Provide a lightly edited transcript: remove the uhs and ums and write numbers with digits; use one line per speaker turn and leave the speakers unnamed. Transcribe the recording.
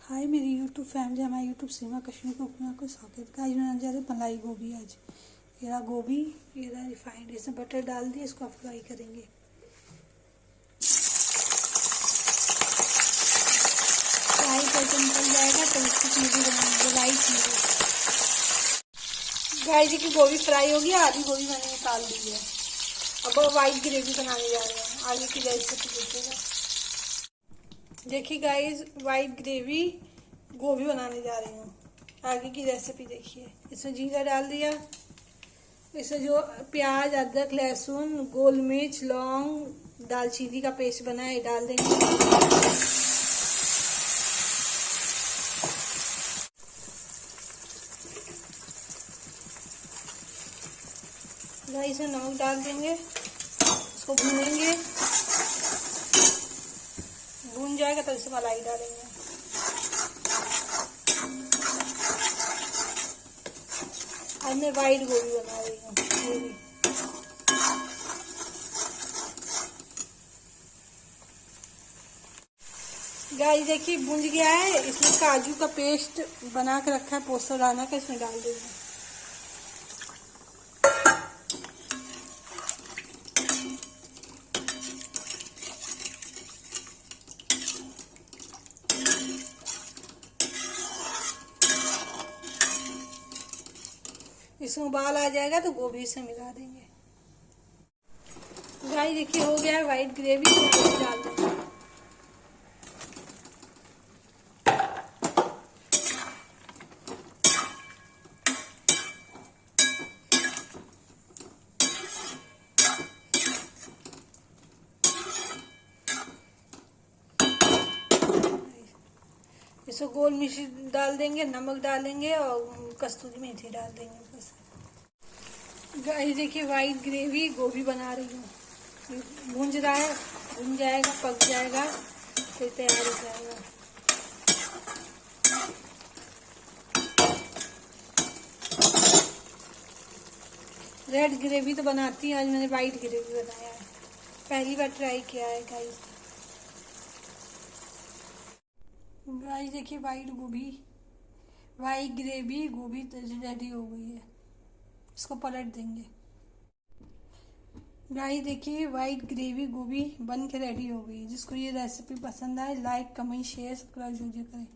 हाय मेरी YouTube family, हमारे YouTube सीमा Kashmir cooking को स्वागत का। आज बनाने जा रहे हैं मलाई गोभी। आज ये रहा गोभी, ये रहा रिफाइंड, इसमें बटर डाल दिए, इसको आप फ्राई करेंगे। फ्राई करके निकल जाएगा तो इसकी चीज़ें बनाएंगे, लाइट चीज़ें। गाय जी की गोभी फ्राई होगी, आधी गोभी मैंने निकाल दी है। अब वाइट ग्रेवी बनाने जा रहे हैं। आगे की रेसिपी देखिएगा। देखिए गाइस, वाइट ग्रेवी गोभी बनाने जा रही हूँ। आगे की रेसिपी देखिए। इसमें जीरा डाल दिया, इसमें जो प्याज, अदरक, लहसुन, गोल मिर्च, लौंग, दालचीनी का पेस्ट बना है डाल देंगे। इसमें नमक डाल देंगे, इसको भूनेंगे। भून जाएगा तो इसमें मलाई डालेंगे। आज मैं वाइट गोभी बना रही हूँ। गाइस देखिए, भुंज गया है। इसमें काजू का पेस्ट बना के रखा है, पोस्टर दाना का, इसमें डाल देंगे। इसमें उबाल आ जाएगा तो गोभी से मिला देंगे। गाइस देखिए, हो गया है वाइट ग्रेवी, गोभी डाल देंगे। इसको गोल मिर्च डाल देंगे, नमक डालेंगे और कस्तूरी मेथी डाल देंगे बस। गाइस देखिए, वाइट ग्रेवी गोभी बना रही हूँ। भूंज रहा है, भून जाएगा, पक जाएगा, फिर तैयार हो जाएगा। रेड ग्रेवी तो बनाती हूँ, आज मैंने वाइट ग्रेवी बनाया है। पहली बार ट्राई किया है गाइस। गाइस देखिए, वाइट ग्रेवी गोभी रेडी हो गई है। इसको पलट देंगे। गाइस देखिए, वाइट ग्रेवी गोभी बन के रेडी हो गई। जिसको ये रेसिपी पसंद आए, लाइक, कमेंट, शेयर, सब्सक्राइब जरूर करें।